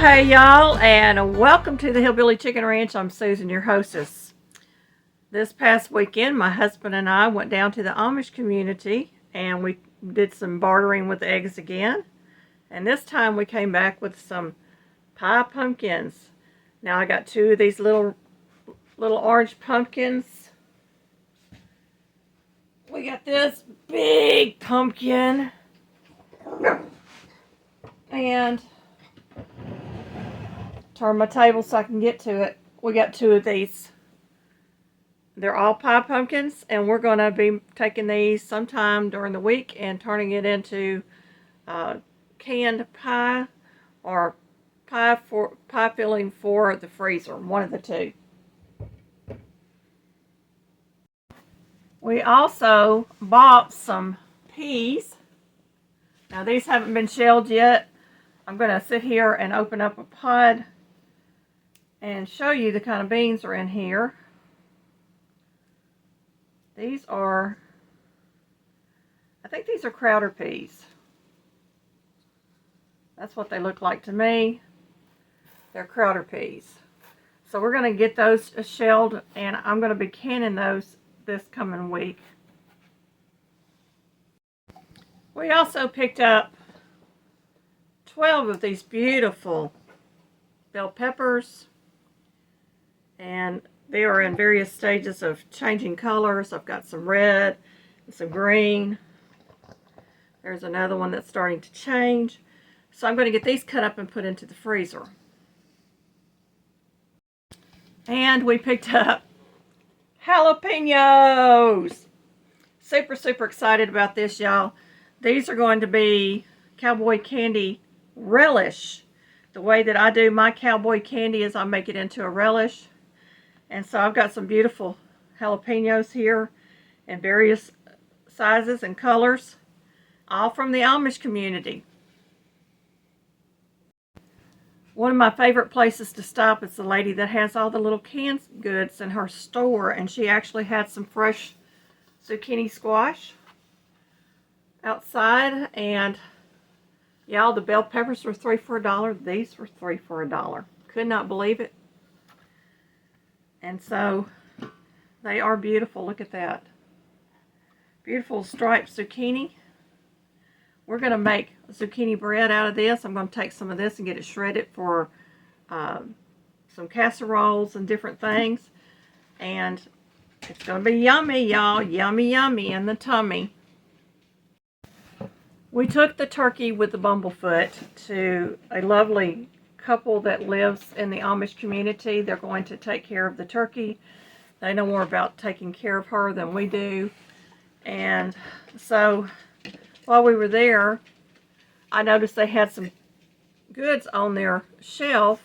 Hey y'all, and welcome to the Hillbilly Chicken Ranch. I'm Susan, your hostess. This past weekend, my husband and I went down to the Amish community and we did some bartering with eggs again. And this time we came back with some pie pumpkins. Now I got two of these little orange pumpkins. We got this big pumpkin. And turn my table so I can get to it. We got two of these. They're all pie pumpkins, and we're going to be taking these sometime during the week and turning it into canned pie or pie filling for the freezer, one of the two. We also bought some peas. Now these haven't been shelled yet. I'm going to sit here and open up a pod and show you the kind of beans are in here. These are, I think these are Crowder peas. That's what they look like to me. They're Crowder peas. So we're going to get those shelled, and I'm going to be canning those this coming week. We also picked up 12 of these beautiful bell peppers, and they are in various stages of changing colors. I've got some red and some green. There's another one that's starting to change. So I'm going to get these cut up and put into the freezer. And we picked up jalapenos. Super excited about this, y'all. These are going to be cowboy candy relish. The way that I do my cowboy candy is I make it into a relish. And so I've got some beautiful jalapenos here in various sizes and colors, all from the Amish community. One of my favorite places to stop is the lady that has all the little canned goods in her store, and she actually had some fresh zucchini squash outside, and y'all, the bell peppers were 3 for $1. These were 3 for $1. Could not believe it. And so they are beautiful. Look at that. Beautiful striped zucchini. We're going to make zucchini bread out of this. I'm going to take some of this and get it shredded for some casseroles and different things. And it's going to be yummy, y'all. Yummy in the tummy. We took the turkey with the bumblefoot to a lovely couple that lives in the Amish community. They're going to take care of the turkey. They know more about taking care of her than we do. And so while we were there, I noticed they had some goods on their shelf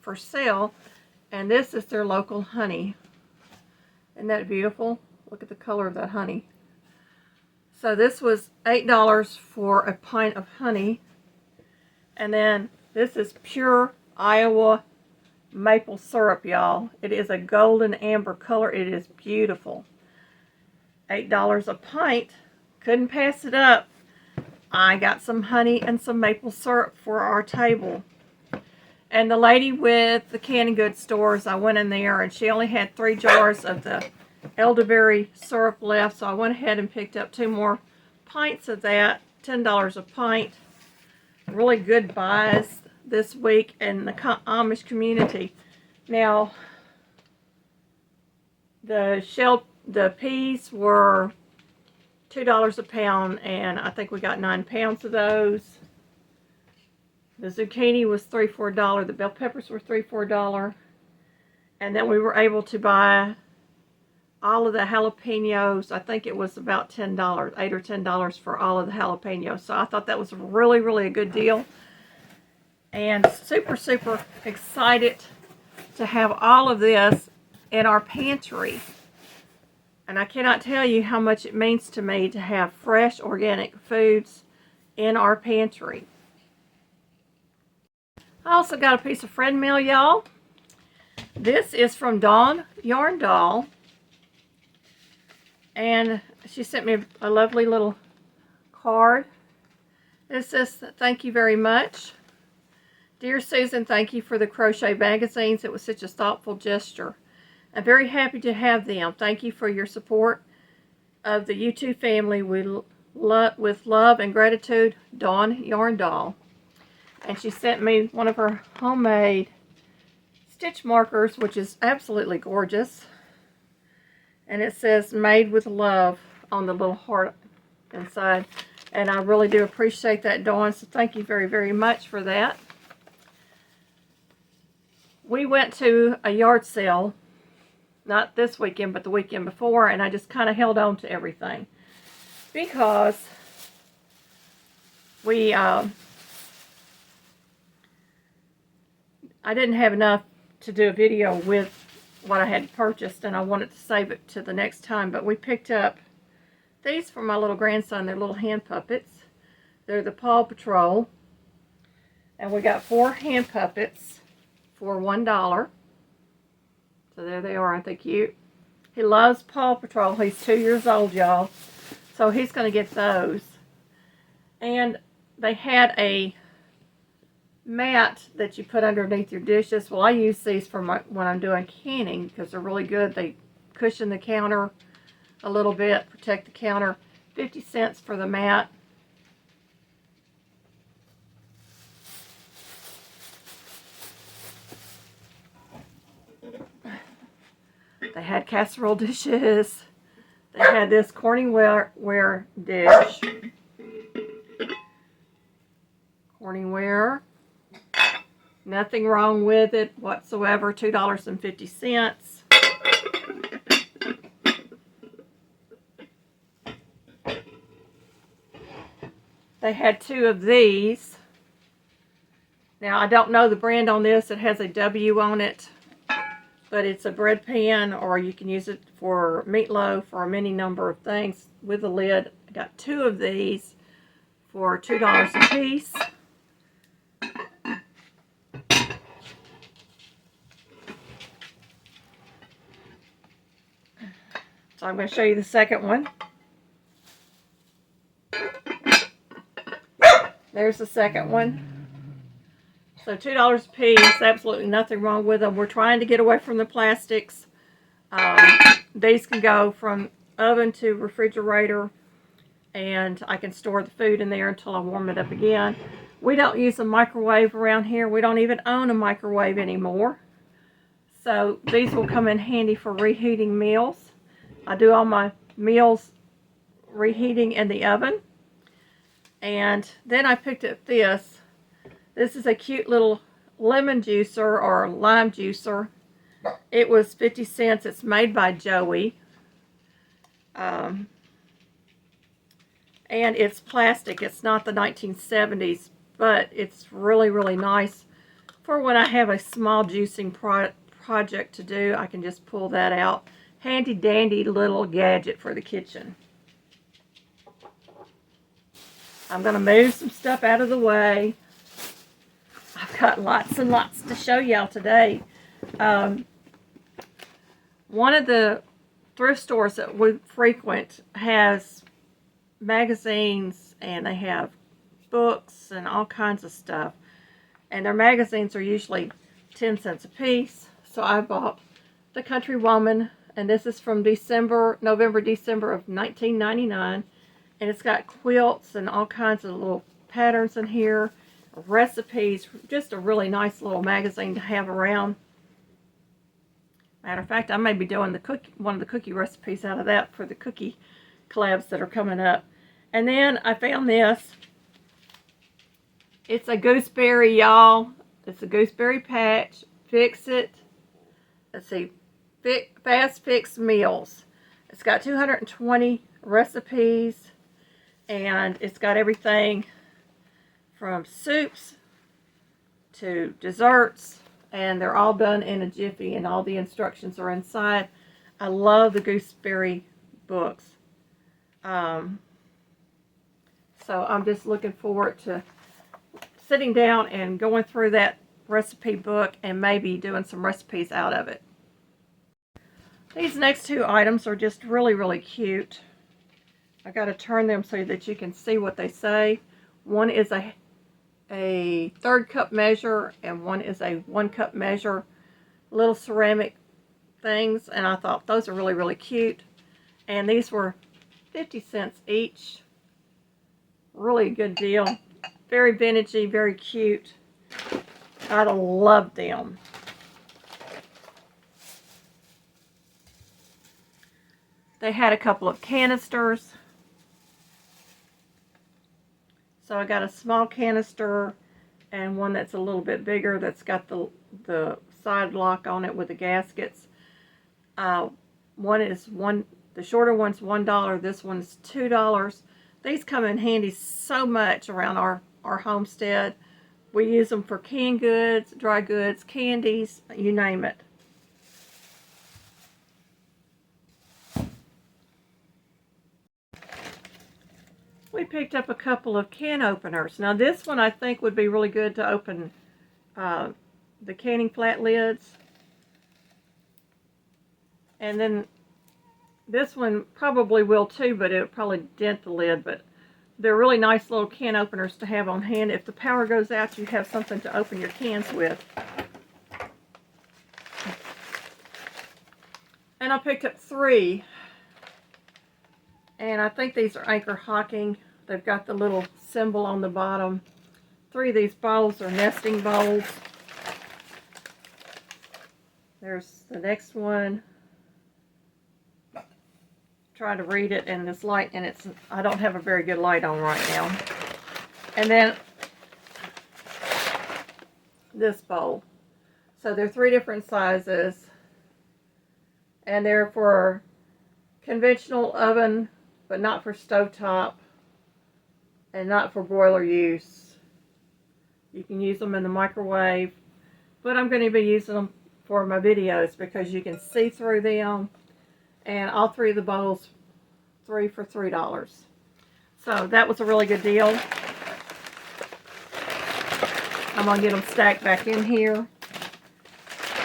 for sale, and this is their local honey. Isn't that beautiful? Look at the color of that honey. So this was $8 for a pint of honey, and then this is pure Iowa maple syrup, y'all. It is a golden amber color. It is beautiful. $8 a pint. Couldn't pass it up. I got some honey and some maple syrup for our table. And the lady with the canned goods stores, I went in there and she only had 3 jars of the elderberry syrup left. So I went ahead and picked up 2 more pints of that. $10 a pint. Really good buys this week in the Amish community. Now, the peas were $2 a pound, and I think we got 9 pounds of those. The zucchini was 3 for $1. The bell peppers were 3 for $1. And then we were able to buy all of the jalapenos. I think it was about $10, $8 or $10 for all of the jalapenos. So I thought that was really a good deal. And super excited to have all of this in our pantry. And I cannot tell you how much it means to me to have fresh organic foods in our pantry. I also got a piece of friend mail, y'all. This is from Dawn Yarn Doll. And she sent me a lovely little card. It says, "Thank you very much." Dear Susan, thank you for the crochet magazines. It was such a thoughtful gesture. I'm very happy to have them. Thank you for your support of the YouTube family. With love and gratitude, Dawn Yarn Doll. And she sent me one of her homemade stitch markers, which is absolutely gorgeous. And it says made with love on the little heart inside. And I really do appreciate that, Dawn, so thank you very, very much for that. We went to a yard sale, not this weekend, but the weekend before, and I just kind of held on to everything because I didn't have enough to do a video with what I had purchased, and I wanted to save it to the next time. But we picked up these for my little grandson. They're little hand puppets. They're the Paw Patrol, and we got 4 hand puppets for $1. So there they are. Aren't they cute? He loves Paw Patrol. He's 2 years old, y'all. So he's going to get those. And they had a mat that you put underneath your dishes. Well, I use these for when I'm doing canning because they're really good. They cushion the counter a little bit, protect the counter. 50 cents for the mat. They had casserole dishes. They had this Corningware dish. Corningware. Nothing wrong with it whatsoever. $2.50. They had 2 of these. Now, I don't know the brand on this. It has a W on it. But it's a bread pan, or you can use it for meatloaf or a many number of things with a lid. I got 2 of these for $2 a piece. So I'm going to show you the second one. There's the second one. So $2 a piece, absolutely nothing wrong with them. We're trying to get away from the plastics. These can go from oven to refrigerator, and I can store the food in there until I warm it up again. We don't use a microwave around here. We don't even own a microwave anymore. So these will come in handy for reheating meals. I do all my meals reheating in the oven. And then I picked up this. This is a cute little lemon juicer or lime juicer. It was 50 cents. It's made by Joey. And it's plastic. It's not the 1970s, but it's really, really nice for when I have a small juicing project to do. I can just pull that out. Handy dandy little gadget for the kitchen. I'm going to move some stuff out of the way. I've got lots and lots to show y'all today. One of the thrift stores that we frequent has magazines, and they have books and all kinds of stuff. And their magazines are usually 10 cents a piece. So I bought The Country Woman, and this is from November, December of 1999. And it's got quilts and all kinds of little patterns in here. Recipes, just a really nice little magazine to have around. Matter of fact, I may be doing one of the cookie recipes out of that for the cookie collabs that are coming up. And then I found this. It's a gooseberry, y'all. It's a gooseberry patch. Fix it. Let's see. Fast Fix Meals. It's got 220 recipes, and it's got everything from soups to desserts, and they're all done in a jiffy, and all the instructions are inside. I love the gooseberry books. So I'm just looking forward to sitting down and going through that recipe book and maybe doing some recipes out of it. These next 2 items are just really, really cute. I got to turn them so that you can see what they say. One is a a 1/3 cup measure and one is a 1 cup measure. Little ceramic things, and I thought those are really, really cute. And these were 50 cents each. Really good deal. Very vintagey, very cute. I love them. They had a couple of canisters. So I got a small canister and one that's a little bit bigger that's got the side lock on it with the gaskets. The shorter one's $1, this one's $2. These come in handy so much around our homestead. We use them for canned goods, dry goods, candies, you name it. We picked up a couple of can openers. Now this one I think would be really good to open the canning flat lids. And then this one probably will too, but it would probably dent the lid. But they're really nice little can openers to have on hand. If the power goes out, you have something to open your cans with. And I picked up 3. And I think these are Anchor Hocking. They've got the little symbol on the bottom. 3 of these bowls are nesting bowls. There's the next one. Try to read it in this light, and I don't have a very good light on right now. And then this bowl. So they're 3 different sizes, and they're for conventional oven, but not for stovetop, and not for broiler use. You can use them in the microwave, but I'm going to be using them for my videos because you can see through them. And all 3 of the bowls, 3 for $3. So that was a really good deal. I'm going to get them stacked back in here.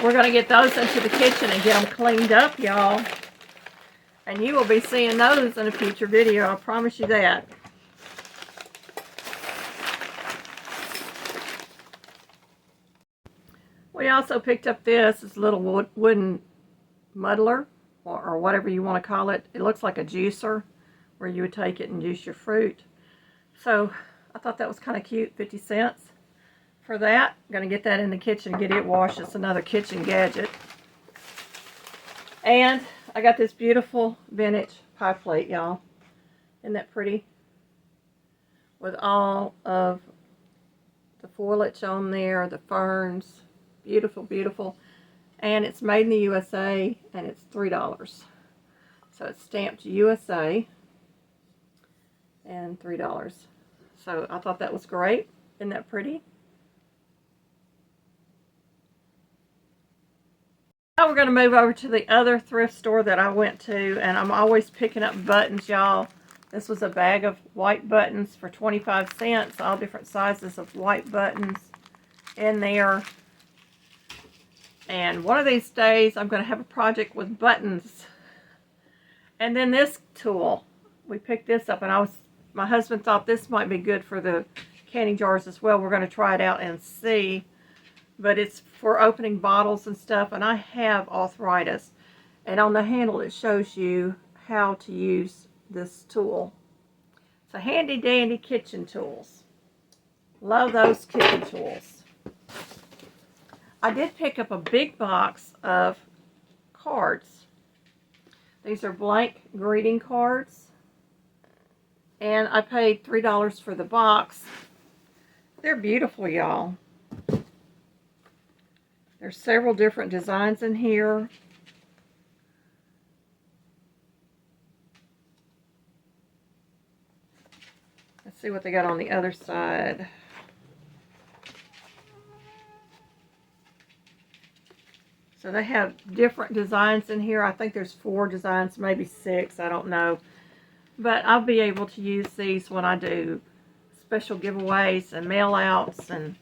We're going to get those into the kitchen and get them cleaned up, y'all. And you will be seeing those in a future video, I promise you that. We also picked up this little wooden muddler, or whatever you want to call it. It looks like a juicer where you would take it and juice your fruit. So I thought that was kind of cute, 50 cents for that. I'm going to get that in the kitchen and get it washed. It's another kitchen gadget. And I got this beautiful vintage pie plate, y'all. Isn't that pretty? With all of the foliage on there, the ferns. Beautiful, beautiful. And it's made in the USA, and it's $3. So it's stamped USA, and $3. So I thought that was great. Isn't that pretty? Now we're going to move over to the other thrift store that I went to, and I'm always picking up buttons, y'all. This was a bag of white buttons for 25 cents, all different sizes of white buttons in there. And one of these days, I'm going to have a project with buttons. And then this tool, we picked this up, and my husband thought this might be good for the canning jars as well. We're going to try it out and see. But it's for opening bottles and stuff, and I have arthritis. And on the handle, it shows you how to use this tool. So handy dandy kitchen tools. Love those kitchen tools. I did pick up a big box of cards. These are blank greeting cards. And I paid $3 for the box. They're beautiful, y'all. There's several different designs in here. Let's see what they got on the other side. So they have different designs in here. I think there's 4 designs, maybe 6, I don't know. But I'll be able to use these when I do special giveaways and mail outs and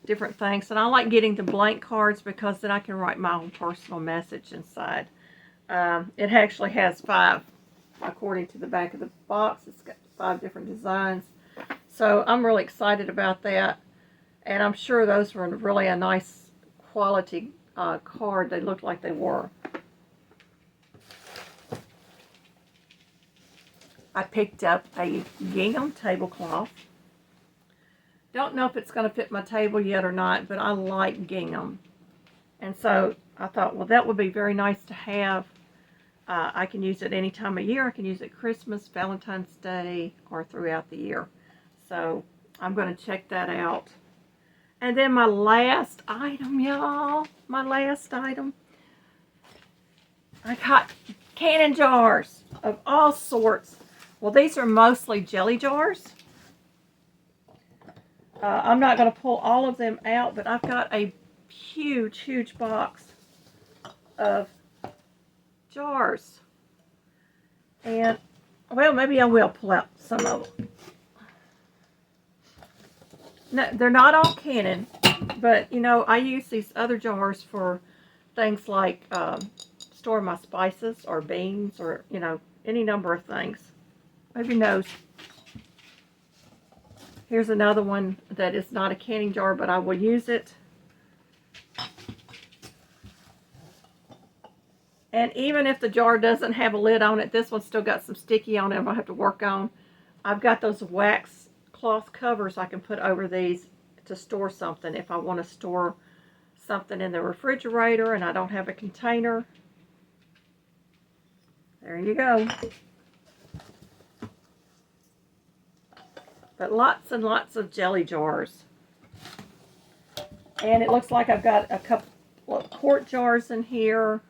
different things. And I like getting the blank cards because then I can write my own personal message inside. It actually has 5, according to the back of the box. It's got 5 different designs. So I'm really excited about that. And I'm sure those were really a nice quality card. They looked like they were. I picked up a gingham tablecloth. Don't know if it's going to fit my table yet or not, but I like gingham. And so I thought, well, that would be very nice to have. I can use it any time of year. I can use it Christmas, Valentine's Day, or throughout the year. So I'm going to check that out. And then my last item, y'all. My last item. I got canning jars of all sorts. Well, these are mostly jelly jars. I'm not going to pull all of them out, but I've got a huge, huge box of jars. And, well, maybe I will pull out some of them. No, they're not all canning, but, you know, I use these other jars for things like storing my spices or beans or, you know, any number of things. Maybe knows. Here's another one that is not a canning jar, but I will use it. And even if the jar doesn't have a lid on it, this one's still got some sticky on it I'll have to work on. I've got those wax cloth covers I can put over these to store something if I want to store something in the refrigerator and I don't have a container. There you go. But lots and lots of jelly jars. And it looks like I've got a couple of quart jars in here.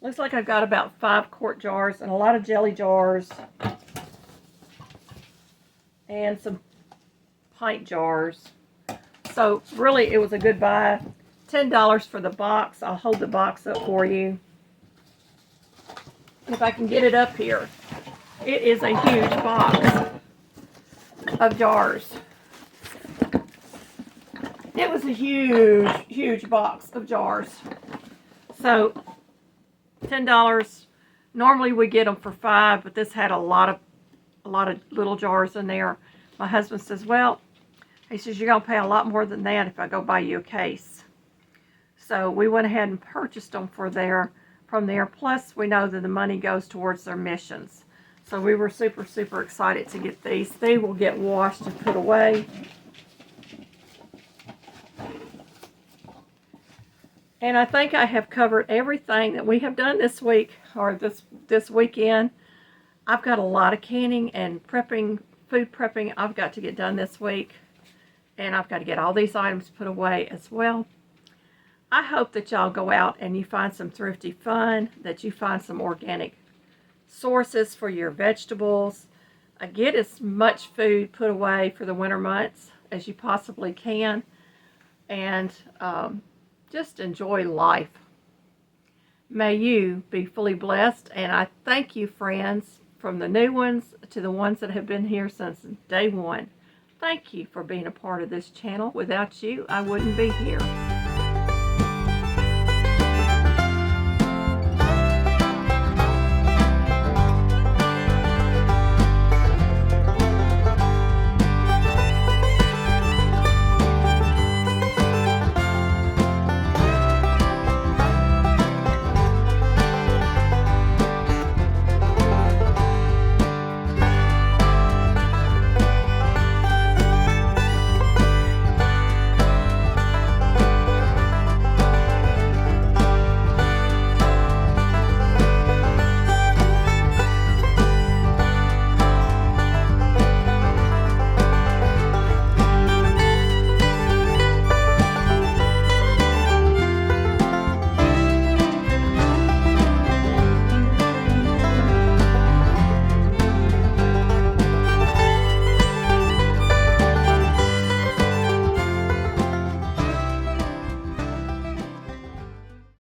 Looks like I've got about 5 quart jars and a lot of jelly jars. And some pint jars. So really it was a good buy. $10 for the box. I'll hold the box up for you. If I can get it up here. It is a huge box of jars. It was a huge, huge box of jars. So, $10. Normally we get them for $5, but this had a lot of little jars in there. My husband says, well, he says, you're going to pay a lot more than that if I go buy you a case. So we went ahead and purchased them from there. Plus, we know that the money goes towards their missions. So we were super, super excited to get these. They will get washed and put away. And I think I have covered everything that we have done this week, or this weekend. I've got a lot of canning and prepping, food prepping I've got to get done this week. And I've got to get all these items put away as well. I hope that y'all go out and you find some thrifty fun, that you find some organic sources for your vegetables. Get as much food put away for the winter months as you possibly can. And just enjoy life. May you be fully blessed. And I thank you, friends, from the new ones to the ones that have been here since day one. Thank you for being a part of this channel. Without you, I wouldn't be here.